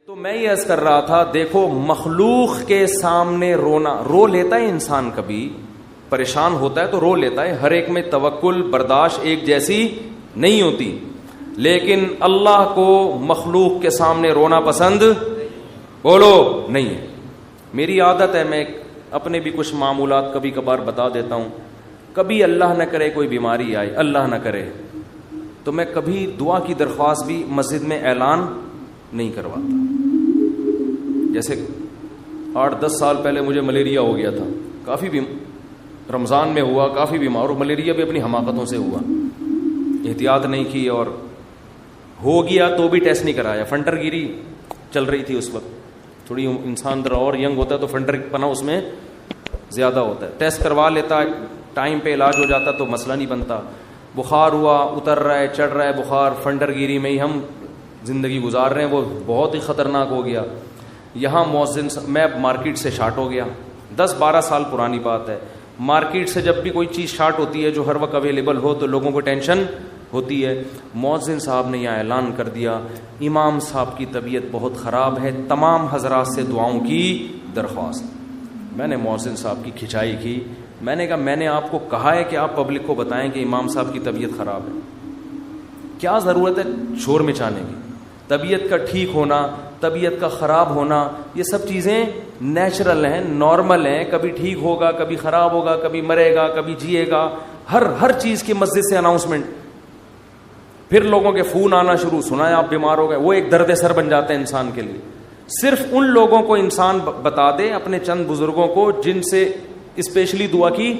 تو میں یہ عرض کر رہا تھا، دیکھو مخلوق کے سامنے رونا، رو لیتا ہے انسان، کبھی پریشان ہوتا ہے تو رو لیتا ہے، ہر ایک میں توکل برداشت ایک جیسی نہیں ہوتی، لیکن اللہ کو مخلوق کے سامنے رونا پسند بولو نہیں ہے۔ میری عادت ہے، میں اپنے بھی کچھ معمولات کبھی کبھار بتا دیتا ہوں، کبھی اللہ نہ کرے کوئی بیماری آئے، اللہ نہ کرے، تو میں کبھی دعا کی درخواست بھی مسجد میں اعلان نہیں کرواتا۔ جیسے 8-10 سال پہلے مجھے ملیریا ہو گیا تھا، کافی رمضان میں ہوا، کافی بیمار، اور ملیریا بھی اپنی حماقتوں سے ہوا، احتیاط نہیں کی اور ہو گیا تو بھی ٹیسٹ نہیں کرایا۔ فنٹر گیری چل رہی تھی اس وقت، تھوڑی انسان ذرا اور ینگ ہوتا ہے تو فنٹر پنا اس میں زیادہ ہوتا ہے، ٹیسٹ کروا لیتا، ٹائم پہ علاج ہو جاتا تو مسئلہ نہیں بنتا۔ بخار ہوا، اتر رہا ہے، چڑھ رہا ہے بخار، فنٹر گیری میں ہی ہم زندگی گزار رہے ہیں، وہ بہت ہی خطرناک ہو گیا۔ یہاں مؤذن، میں مارکیٹ سے شارٹ ہو گیا، 10-12 سال پرانی بات ہے۔ مارکیٹ سے جب بھی کوئی چیز شارٹ ہوتی ہے جو ہر وقت اویلیبل ہو تو لوگوں کو ٹینشن ہوتی ہے۔ مؤذن صاحب نے یہاں اعلان کر دیا، امام صاحب کی طبیعت بہت خراب ہے، تمام حضرات سے دعاؤں کی درخواست۔ میں نے مؤذن صاحب کی کھچائی کی، میں نے کہا میں نے آپ کو کہا ہے کہ آپ پبلک کو بتائیں کہ امام صاحب کی طبیعت خراب ہے، کیا ضرورت ہے شور مچانے کی؟ طبیعت کا ٹھیک ہونا، طبیعت کا خراب ہونا، یہ سب چیزیں نیچرل ہیں، نارمل ہیں، کبھی ٹھیک ہوگا، کبھی خراب ہوگا، کبھی مرے گا، کبھی جیے گا، ہر چیز کی مسجد سے اناؤنسمنٹ۔ پھر لوگوں کے فون آنا شروع، سنا ہے آپ بیمار ہو گئے، وہ ایک درد سر بن جاتا ہے انسان کے لیے۔ صرف ان لوگوں کو انسان بتا دے، اپنے چند بزرگوں کو جن سے اسپیشلی دعا کی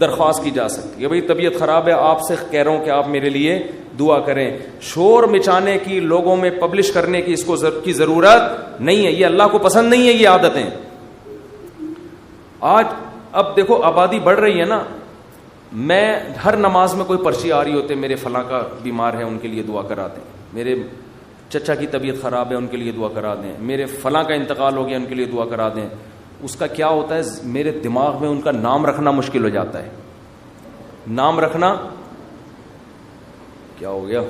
درخواست کی جا سکتی ہے، بھئی طبیعت خراب ہے، آپ سے کہہ رہا ہوں کہ آپ میرے لیے دعا کریں۔ شور مچانے کی، لوگوں میں پبلش کرنے کی اس کو کی ضرورت نہیں ہے، یہ اللہ کو پسند نہیں ہے یہ عادتیں۔ آج اب دیکھو آبادی بڑھ رہی ہے نا، میں ہر نماز میں کوئی پرچی آ رہی ہوتے، میرے فلاں کا بیمار ہے ان کے لیے دعا کرا دیں، میرے چچا کی طبیعت خراب ہے ان کے لیے دعا کرا دیں، میرے فلاں کا انتقال ہو گیا ان کے لیے دعا کرا دیں۔ اس کا کیا ہوتا ہے، میرے دماغ میں ان کا نام رکھنا مشکل ہو جاتا ہے، نام رکھنا کیا ہو گیا،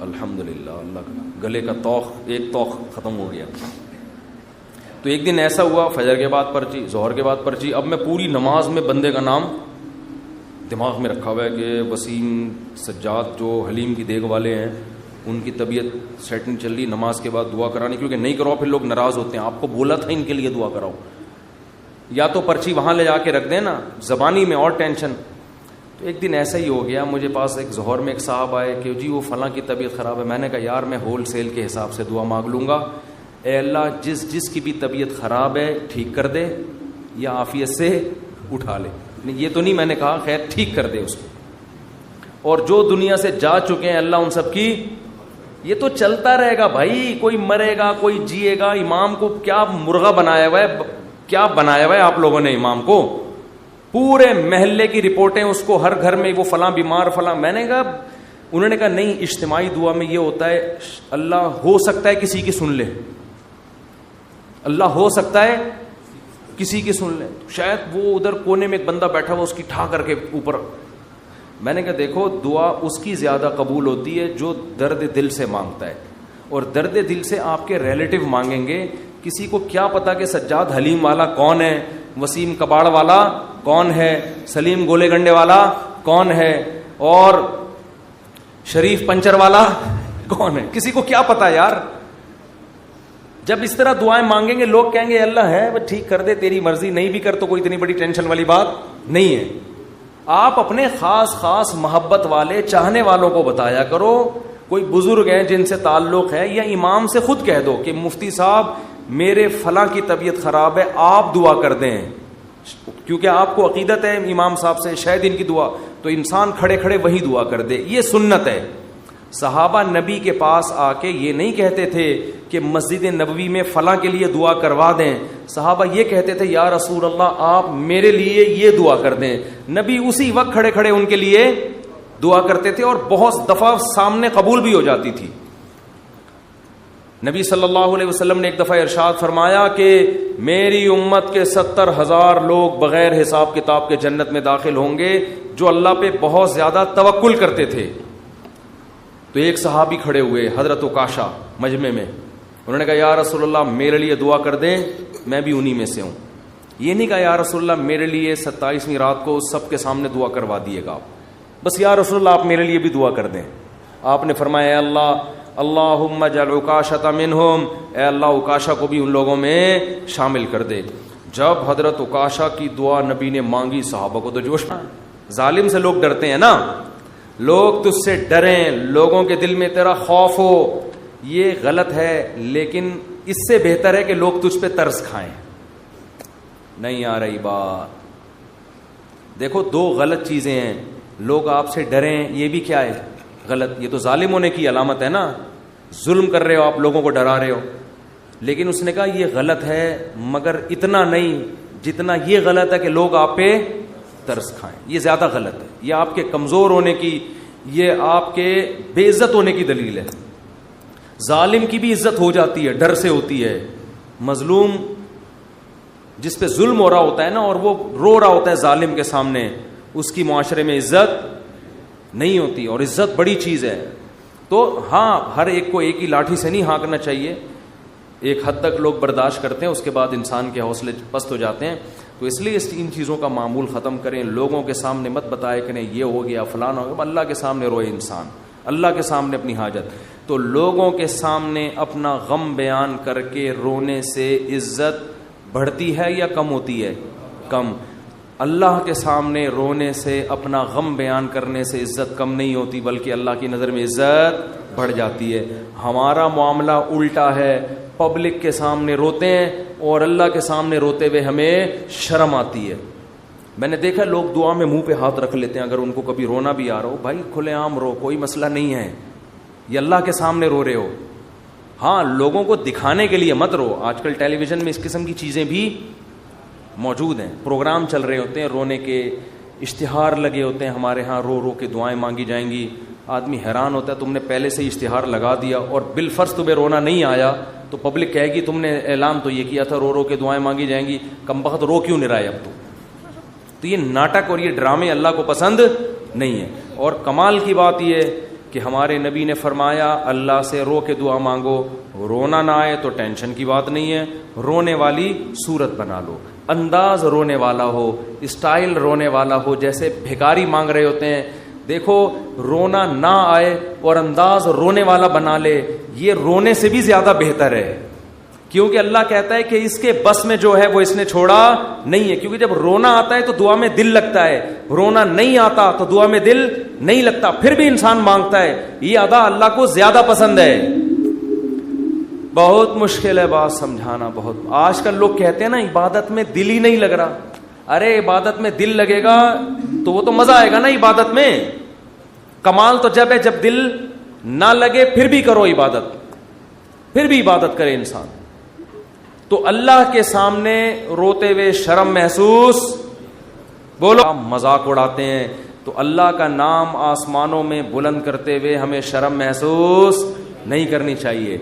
الحمدللہ اللہ کا گلے کا ایک توخ ختم ہو گیا۔ تو ایک دن ایسا ہوا، فجر کے بعد پرچی، ظہر کے بعد پرچی، اب میں پوری نماز میں بندے کا نام دماغ میں رکھا ہوا ہے کہ وسیم سجاد جو حلیم کی دیگ والے ہیں ان کی طبیعت سیٹنگ چل رہی، نماز کے بعد دعا کرانے، کیونکہ نہیں کراؤ پھر لوگ ناراض ہوتے ہیں، آپ کو بولا تھا ان کے لیے دعا کراؤ، یا تو پرچی وہاں لے جا کے رکھ دیں نا، زبانی میں اور ٹینشن۔ تو ایک دن ایسا ہی ہو گیا، مجھے پاس ایک ظہر میں ایک صاحب آئے کہ جی وہ فلاں کی طبیعت خراب ہے۔ میں نے کہا یار میں ہول سیل کے حساب سے دعا مانگ لوں گا، اے اللہ جس کی بھی طبیعت خراب ہے ٹھیک کر دے یا عافیت سے اٹھا لے، یہ تو نہیں میں نے کہا، خیر ٹھیک کر دے اس کو، اور جو دنیا سے جا چکے ہیں اللہ ان سب کی، یہ تو چلتا رہے گا بھائی، کوئی مرے گا کوئی جیے گا۔ امام کو کیا مرغا بنایا ہوا ہے، کیا بنایا ہوا ہے آپ لوگوں نے امام کو، پورے محلے کی رپورٹیں اس کو، ہر گھر میں وہ فلاں بیمار فلاں۔ میں نے کہا، انہوں نے کہا نہیں، اجتماعی دعا میں یہ ہوتا ہے اللہ ہو سکتا ہے کسی کی سن لے، اللہ ہو سکتا ہے کسی کی سن لے، شاید وہ ادھر کونے میں ایک بندہ بیٹھا ہوا اس کی ٹھا کر کے اوپر۔ میں نے کہا دیکھو دعا اس کی زیادہ قبول ہوتی ہے جو درد دل سے مانگتا ہے، اور درد دل سے آپ کے ریلیٹو مانگیں گے، کسی کو کیا پتا کہ سجاد حلیم والا کون ہے، وسیم کباڑ والا کون ہے، سلیم گولے گنڈے والا کون ہے، اور شریف پنچر والا کون ہے، کسی کو کیا پتا یار۔ جب اس طرح دعائیں مانگیں گے لوگ کہیں گے اللہ ہے وہ ٹھیک کر دے، تیری مرضی، نہیں بھی کر تو کوئی اتنی بڑی ٹینشن والی بات نہیں ہے۔ آپ اپنے خاص محبت والے چاہنے والوں کو بتایا کرو، کوئی بزرگ ہیں جن سے تعلق ہے، یا امام سے خود کہہ دو کہ مفتی صاحب میرے فلاں کی طبیعت خراب ہے آپ دعا کر دیں، کیونکہ آپ کو عقیدت ہے امام صاحب سے، شاید ان کی دعا، تو انسان کھڑے کھڑے وہی دعا کر دے، یہ سنت ہے۔ صحابہ نبی کے پاس آ کے یہ نہیں کہتے تھے کہ مسجد نبوی میں فلاں کے لیے دعا کروا دیں، صحابہ یہ کہتے تھے یا رسول اللہ آپ میرے لیے یہ دعا کر دیں، نبی اسی وقت کھڑے کھڑے ان کے لیے دعا کرتے تھے، اور بہت دفعہ سامنے قبول بھی ہو جاتی تھی۔ نبی صلی اللہ علیہ وسلم نے ایک دفعہ ارشاد فرمایا کہ میری امت کے 70,000 لوگ بغیر حساب کتاب کے جنت میں داخل ہوں گے جو اللہ پہ بہت زیادہ توکل کرتے تھے۔ تو ایک صحابی کھڑے ہوئے، حضرت عکاشہ، مجمع میں انہوں نے کہا یا رسول اللہ میرے لیے دعا کر دیں, میں بھی انہی میں سے ہوں. یہ نہیں کہا یا رسول اللہ میرے لیے 27ویں رات کو سب کے سامنے دعا کروا دیے گا, بس یا رسول اللہ آپ میرے لیے بھی دعا کر دیں. آپ نے فرمایا اے اللہ اللہم اجعل عکاشۃ منہم, اے اللہ عکاشہ کو بھی ان لوگوں میں شامل کر دے. جب حضرت عکاشہ کی دعا نبی نے مانگی, صحابہ کو تو جوش میں. ظالم سے لوگ ڈرتے ہیں نا, لوگ تجھ سے ڈریں, لوگوں کے دل میں تیرا خوف ہو, یہ غلط ہے, لیکن اس سے بہتر ہے کہ لوگ تجھ پہ ترس کھائیں. نہیں آ رہی بات. دیکھو دو غلط چیزیں ہیں, لوگ آپ سے ڈریں یہ بھی کیا ہے غلط, یہ تو ظالم ہونے کی علامت ہے نا, ظلم کر رہے ہو آپ, لوگوں کو ڈرا رہے ہو. لیکن اس نے کہا یہ غلط ہے مگر اتنا نہیں جتنا یہ غلط ہے کہ لوگ آپ پہ ترس کھائیں. یہ زیادہ غلط ہے, یہ آپ کے کمزور ہونے کی, یہ آپ کے بے عزت ہونے کی دلیل ہے. ظالم کی بھی عزت ہو جاتی ہے, ڈر سے ہوتی ہے. مظلوم جس پہ ظلم ہو رہا ہوتا ہے نا, اور وہ رو رہا ہوتا ہے ظالم کے سامنے, اس کی معاشرے میں عزت نہیں ہوتی, اور عزت بڑی چیز ہے. تو ہاں ہر ایک کو ایک ہی لاٹھی سے نہیں ہانکنا چاہیے, ایک حد تک لوگ برداشت کرتے ہیں, اس کے بعد انسان کے حوصلے پست ہو جاتے ہیں. تو اس لیے ان چیزوں کا معمول ختم کریں. لوگوں کے سامنے مت بتائے کریں یہ ہو گیا فلانا ہو گیا, اللہ کے سامنے روئے انسان, اللہ کے سامنے اپنی حاجت. تو لوگوں کے سامنے اپنا غم بیان کر کے رونے سے عزت بڑھتی ہے یا کم ہوتی ہے؟ کم. اللہ کے سامنے رونے سے, اپنا غم بیان کرنے سے عزت کم نہیں ہوتی, بلکہ اللہ کی نظر میں عزت بڑھ جاتی ہے. ہمارا معاملہ الٹا ہے, پبلک کے سامنے روتے ہیں اور اللہ کے سامنے روتے ہوئے ہمیں شرم آتی ہے. میں نے دیکھا لوگ دعا میں منہ پہ ہاتھ رکھ لیتے ہیں, اگر ان کو کبھی رونا بھی آ رہا ہو, بھائی کھلے عام رو, کوئی مسئلہ نہیں ہے, یہ اللہ کے سامنے رو رہے ہو. ہاں لوگوں کو دکھانے کے لیے مت رو. آج کل ٹیلی ویژن میں اس قسم کی چیزیں بھی موجود ہیں, پروگرام چل رہے ہوتے ہیں رونے کے, اشتہار لگے ہوتے ہیں ہمارے ہاں, رو رو کے دعائیں مانگی جائیں گی. آدمی حیران ہوتا ہے, تم نے پہلے سے ہی اشتہار لگا دیا اور بالفرض تمہیں رونا نہیں آیا تو پبلک کہے گی تم نے اعلان تو یہ کیا تھا رو رو کے دعائیں مانگی جائیں گی, کم بخت رو کیوں نہیں رہا ہے اب تو یہ ناٹک اور یہ ڈرامے اللہ کو پسند نہیں ہے. اور کمال کی بات یہ کہ ہمارے نبی نے فرمایا اللہ سے رو کے دعا مانگو, رونا نہ آئے تو ٹینشن کی بات نہیں ہے, رونے والی صورت بنا لو, انداز رونے والا ہو, اسٹائل رونے والا ہو, جیسے بھکاری مانگ رہے ہوتے ہیں. دیکھو رونا نہ آئے اور انداز رونے والا بنا لے, یہ رونے سے بھی زیادہ بہتر ہے, کیونکہ اللہ کہتا ہے کہ اس کے بس میں جو ہے وہ اس نے چھوڑا نہیں ہے. کیونکہ جب رونا آتا ہے تو دعا میں دل لگتا ہے, رونا نہیں آتا تو دعا میں دل نہیں لگتا, پھر بھی انسان مانگتا ہے. یہ ادا اللہ کو زیادہ پسند ہے. بہت مشکل ہے بات سمجھانا, بہت. آج کل لوگ کہتے ہیں نا عبادت میں دل ہی نہیں لگ رہا. ارے عبادت میں دل لگے گا تو وہ تو مزہ آئے گا نا عبادت میں. کمال تو جب ہے جب دل نہ لگے پھر بھی کرو عبادت, پھر بھی عبادت کرے انسان. تو اللہ کے سامنے روتے ہوئے شرم محسوس, بولو مذاق اڑاتے ہیں, تو اللہ کا نام آسمانوں میں بلند کرتے ہوئے ہمیں شرم محسوس نہیں کرنی چاہیے.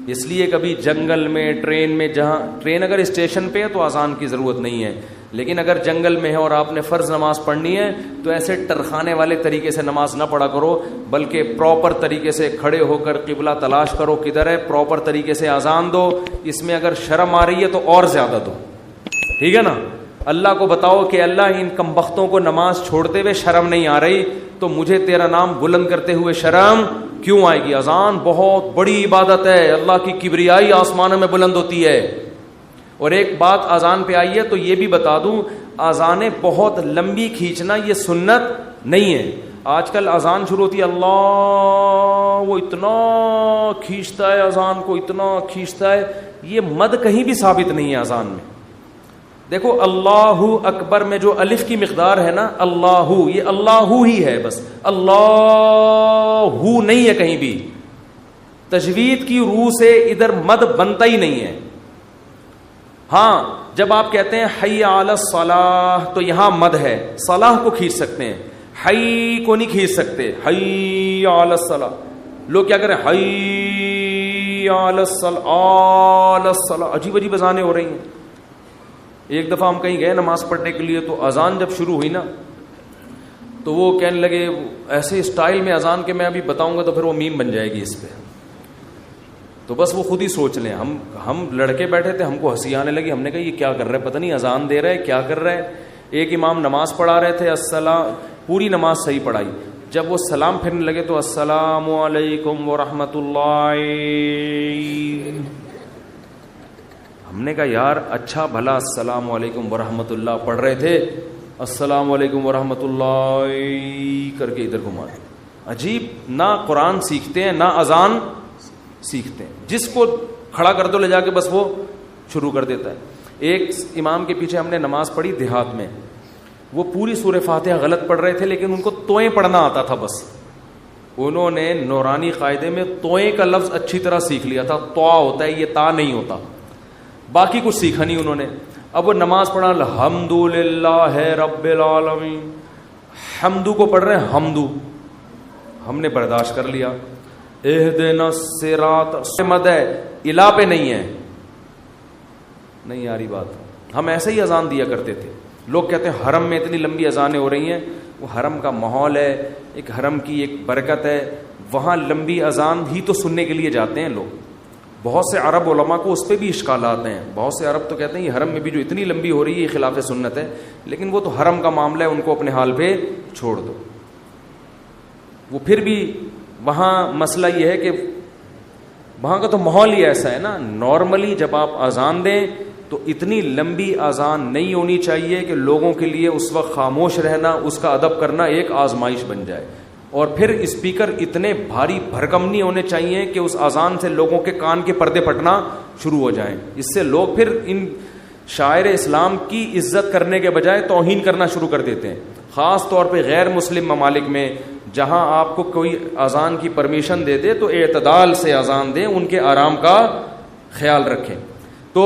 اس لیے کبھی جنگل میں, ٹرین میں, جہاں ٹرین اگر اسٹیشن پہ ہے تو اذان کی ضرورت نہیں ہے, لیکن اگر جنگل میں ہے اور آپ نے فرض نماز پڑھنی ہے تو ایسے ٹرخانے والے طریقے سے نماز نہ پڑھا کرو, بلکہ پراپر طریقے سے کھڑے ہو کر قبلہ تلاش کرو کدھر ہے, پراپر طریقے سے اذان دو. اس میں اگر شرم آ رہی ہے تو اور زیادہ دو, ٹھیک ہے نا. اللہ کو بتاؤ کہ اللہ ان کم بختوں کو نماز چھوڑتے ہوئے شرم نہیں آ رہی, تو مجھے تیرا نام بلند کرتے ہوئے شرم کیوں آئے گی. اذان بہت بڑی عبادت ہے, اللہ کی کبریائی آسمانوں میں بلند ہوتی ہے. اور ایک بات اذان پہ آئی ہے تو یہ بھی بتا دوں, اذانیں بہت لمبی کھینچنا یہ سنت نہیں ہے. آج کل اذان شروع ہوتی ہے, اللہ, وہ اتنا کھینچتا ہے اذان کو, اتنا کھینچتا ہے, یہ مد کہیں بھی ثابت نہیں ہے اذان میں. دیکھو اللہ اکبر میں جو الف کی مقدار ہے نا, اللہ, یہ اللہ ہی ہے بس, اللہ نہیں ہے کہیں بھی. تجوید کی روح سے ادھر مد بنتا ہی نہیں ہے. ہاں جب آپ کہتے ہیں حی علی الصلاح تو یہاں مد ہے, صلاح کو کھینچ سکتے ہیں, حی کو نہیں کھینچ سکتے. حی علی الصلاح, لوگ کیا کریں, حی علی الصلاح, عجیب عجیب اذانیں ہو رہی ہیں. ایک دفعہ ہم کہیں گئے نماز پڑھنے کے لیے, تو اذان جب شروع ہوئی نا تو وہ کہنے لگے ایسے اسٹائل میں اذان کے, میں ابھی بتاؤں گا تو پھر وہ میم بن جائے گی اس پہ. تو بس وہ خود ہی سوچ لیں. ہم لڑکے بیٹھے تھے, ہم کو ہنسی آنے لگی, ہم نے کہا یہ کیا کر رہے, پتہ نہیں اذان دے رہے کیا کر رہے. ایک امام نماز پڑھا رہے تھے, السلام, پوری نماز صحیح پڑھائی, جب وہ سلام پھرنے لگے تو السلام علیکم ورحمۃ اللہ. ہم نے کہا یار اچھا بھلا السلام علیکم ورحمۃ اللہ پڑھ رہے تھے, السلام علیکم ورحمۃ اللہ کر کے ادھر گھما. عجیب, نہ قرآن سیکھتے ہیں نہ اذان سیکھتے ہیں. جس کو کھڑا کر دو لے جا کے بس وہ شروع کر دیتا ہے. ایک امام کے پیچھے ہم نے نماز پڑھی دیہات میں, وہ پوری سورہ فاتحہ غلط پڑھ رہے تھے لیکن ان کو توئیں پڑھنا آتا تھا. بس انہوں نے نورانی قاعدے میں توئیں کا لفظ اچھی طرح سیکھ لیا تھا. تو ہوتا ہے, یہ تا نہیں ہوتا. باقی کچھ سیکھا نہیں انہوں نے. اب وہ نماز پڑھا الحمدللہ رب العالمین, حمدو کو پڑھ رہے ہیں حمدو, ہم نے برداشت کر لیا. اہدنا الصراط مد ہے, الا پہ نہیں ہے, نہیں آ رہی بات. ہم ایسے ہی اذان دیا کرتے تھے. لوگ کہتے ہیں حرم میں اتنی لمبی اذانیں ہو رہی ہیں, وہ حرم کا ماحول ہے, ایک حرم کی ایک برکت ہے, وہاں لمبی اذان ہی تو سننے کے لیے جاتے ہیں لوگ. بہت سے عرب علماء کو اس پہ بھی اشکالات ہیں. بہت سے عرب تو کہتے ہیں یہ حرم میں بھی جو اتنی لمبی ہو رہی ہے یہ خلاف سنت ہے, لیکن وہ تو حرم کا معاملہ ہے, ان کو اپنے حال پہ چھوڑ دو. وہ پھر بھی وہاں مسئلہ یہ ہے کہ وہاں کا تو ماحول ہی ایسا ہے نا. نارملی جب آپ اذان دیں تو اتنی لمبی اذان نہیں ہونی چاہیے کہ لوگوں کے لیے اس وقت خاموش رہنا, اس کا ادب کرنا ایک آزمائش بن جائے. اور پھر اسپیکر اتنے بھاری بھرکم نہیں ہونے چاہیے کہ اس اذان سے لوگوں کے کان کے پردے پھٹنا شروع ہو جائیں. اس سے لوگ پھر ان شاعر اسلام کی عزت کرنے کے بجائے توہین کرنا شروع کر دیتے ہیں. خاص طور پہ غیر مسلم ممالک میں جہاں آپ کو کوئی اذان کی پرمیشن دے دے تو اعتدال سے اذان دیں, ان کے آرام کا خیال رکھیں. تو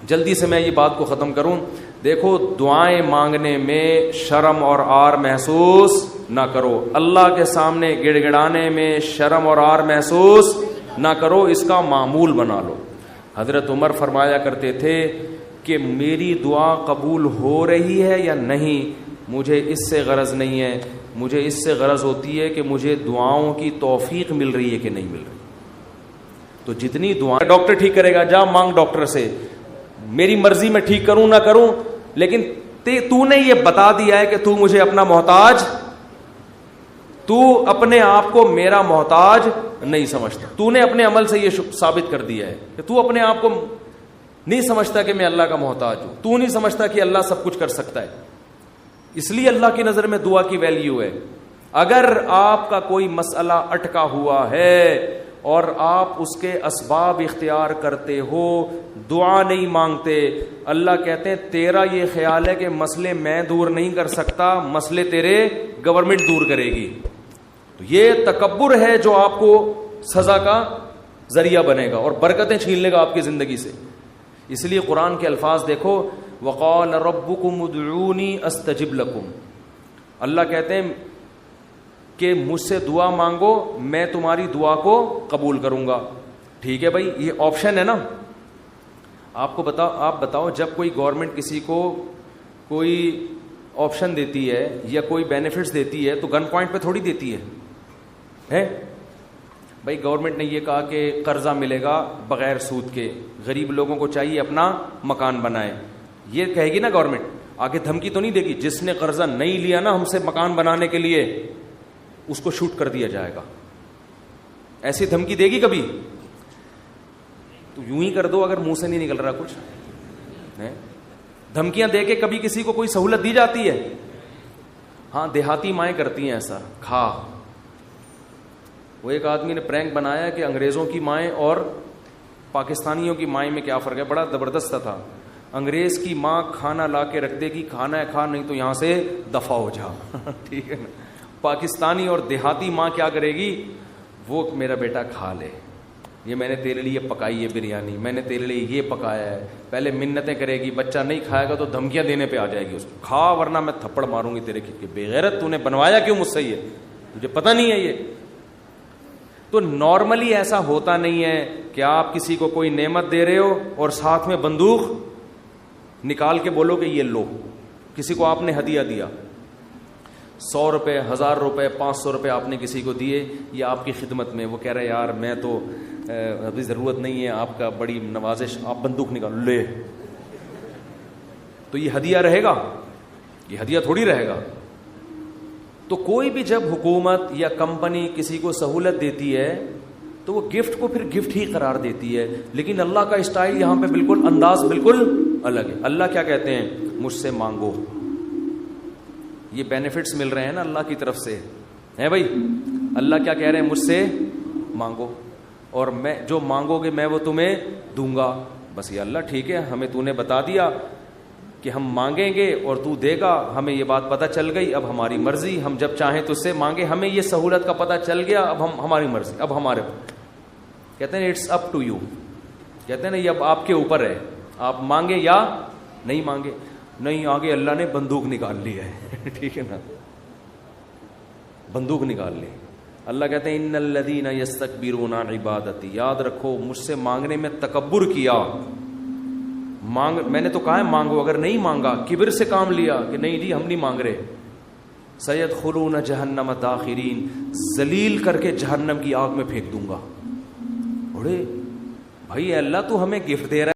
جلدی سے میں یہ بات کو ختم کروں. دیکھو, دعائیں مانگنے میں شرم اور آر محسوس نہ کرو. اللہ کے سامنے گڑ گڑانے میں شرم اور آر محسوس نہ کرو, اس کا معمول بنا لو. حضرت عمر فرمایا کرتے تھے کہ میری دعا قبول ہو رہی ہے یا نہیں, مجھے اس سے غرض نہیں ہے, مجھے اس سے غرض ہوتی ہے کہ مجھے دعاؤں کی توفیق مل رہی ہے کہ نہیں مل رہی. تو جتنی دعائیں, ڈاکٹر ٹھیک کرے گا, جا مانگ ڈاکٹر سے, میری مرضی میں ٹھیک کروں نہ کروں, لیکن تو نے یہ بتا دیا ہے کہ تو مجھے اپنا محتاج, تو اپنے آپ کو میرا محتاج نہیں سمجھتا. تو نے اپنے عمل سے یہ ثابت کر دیا ہے کہ تو اپنے آپ کو نہیں سمجھتا کہ میں اللہ کا محتاج ہوں. تو نہیں سمجھتا کہ اللہ سب کچھ کر سکتا ہے. اس لیے اللہ کی نظر میں دعا کی ویلیو ہے. اگر آپ کا کوئی مسئلہ اٹکا ہوا ہے اور آپ اس کے اسباب اختیار کرتے ہو, دعا نہیں مانگتے, اللہ کہتے ہیں تیرا یہ خیال ہے کہ مسئلے میں دور نہیں کر سکتا, مسئلے تیرے گورنمنٹ دور کرے گی. تو یہ تکبر ہے جو آپ کو سزا کا ذریعہ بنے گا اور برکتیں چھین لے گا آپ کی زندگی سے. اس لیے قرآن کے الفاظ دیکھو, وقال ربکم ادعونی استجب لکم. اللہ کہتے ہیں کہ مجھ سے دعا مانگو, میں تمہاری دعا کو قبول کروں گا. ٹھیک ہے بھائی, یہ آپشن ہے نا. آپ بتاؤ جب کوئی گورنمنٹ کسی کو کوئی آپشن دیتی ہے یا کوئی بینیفٹس دیتی ہے تو گن پوائنٹ پہ تھوڑی دیتی ہے. بھائی گورنمنٹ نے یہ کہا کہ قرضہ ملے گا بغیر سود کے, غریب لوگوں کو چاہیے اپنا مکان بنائے, یہ کہے گی نا گورنمنٹ. آگے دھمکی تو نہیں دے گی, جس نے قرضہ نہیں لیا نا ہم سے مکان بنانے کے لیے اس کو شوٹ کر دیا جائے گا. ایسی دھمکی دے گی کبھی؟ تو یوں ہی کر دو اگر منہ سے نہیں نکل رہا کچھ. دھمکیاں دے کے کبھی کسی کو کوئی سہولت دی جاتی ہے؟ ہاں, دیہاتی مائیں کرتی ہیں ایسا. کھا, وہ ایک آدمی نے پرینک بنایا کہ انگریزوں کی مائیں اور پاکستانیوں کی مائیں میں کیا فرق ہے. بڑا زبردست تھا. انگریز کی ماں کھانا لا کے رکھ دے گی, کھانا ہے کھا, نہیں تو یہاں سے دفع ہو جا. ٹھیک ہے نا. پاکستانی اور دیہاتی ماں کیا کرے گی, وہ میرا بیٹا کھا لے, یہ میں نے تیرے لیے پکائی ہے بریانی, میں نے تیرے لیے یہ پکایا ہے. پہلے منتیں کرے گی, بچہ نہیں کھائے گا تو دھمکیاں دینے پہ آ جائے گی اس کو, کھا ورنہ میں تھپڑ ماروں گی تیرے کے بے غیرت, تو نے بنوایا کیوں مجھ سے, یہ تجھے پتہ نہیں ہے. یہ تو نارملی ایسا ہوتا نہیں ہے کہ آپ کسی کو کوئی نعمت دے رہے ہو اور ساتھ میں بندوق نکال کے بولو کہ یہ لو. کسی کو آپ نے ہدیہ دیا, 100 روپے, 1000 روپے, 500 روپے آپ نے کسی کو دیے, یہ آپ کی خدمت میں, وہ کہہ رہے یار میں تو ابھی ضرورت نہیں ہے آپ کا، بڑی نوازش، آپ بندوق نکالو لے، تو یہ ہدیہ رہے گا؟ یہ ہدیہ تھوڑی رہے گا۔ تو کوئی بھی جب حکومت یا کمپنی کسی کو سہولت دیتی ہے تو وہ گفٹ کو پھر گفٹ ہی قرار دیتی ہے، لیکن اللہ کا اسٹائل یہاں پہ بالکل انداز بالکل الگ ہے۔ اللہ کیا کہتے ہیں؟ مجھ سے مانگو۔ یہ بینیفٹس مل رہے ہیں نا اللہ کی طرف سے، ہیں بھائی؟ اللہ کیا کہہ رہے ہیں؟ مجھ سے مانگو، اور میں جو مانگو گے میں وہ تمہیں دوں گا۔ بس یہ اللہ ٹھیک ہے، ہمیں تو نے بتا دیا کہ ہم مانگیں گے اور تو دے گا، ہمیں یہ بات پتہ چل گئی، اب ہماری مرضی، ہم جب چاہیں تو اس سے مانگے، ہمیں یہ سہولت کا پتہ چل گیا، اب ہم ہماری مرضی، اب ہمارے، کہتے ہیں اٹس اپ ٹو یو، کہتے ہیں نا یہ اب آپ کے اوپر ہے، آپ مانگے یا نہیں مانگے۔ نہیں، آگے اللہ نے بندوق نکال لی ہے ٹھیک ہے نا، بندوق نکال لی۔ اللہ کہتے ہیں ان الذین یستکبرون عن عبادتی، یاد رکھو مجھ سے مانگنے میں تکبر کیا، میں نے تو کہا ہے مانگو، اگر نہیں مانگا، کبر سے کام لیا کہ نہیں جی ہم نہیں مانگ رہے، سیدخلون جہنم داخرین، ذلیل کر کے جہنم کی آگ میں پھینک دوں گا۔ بھائی اللہ تو ہمیں گفٹ دے رہا ہے،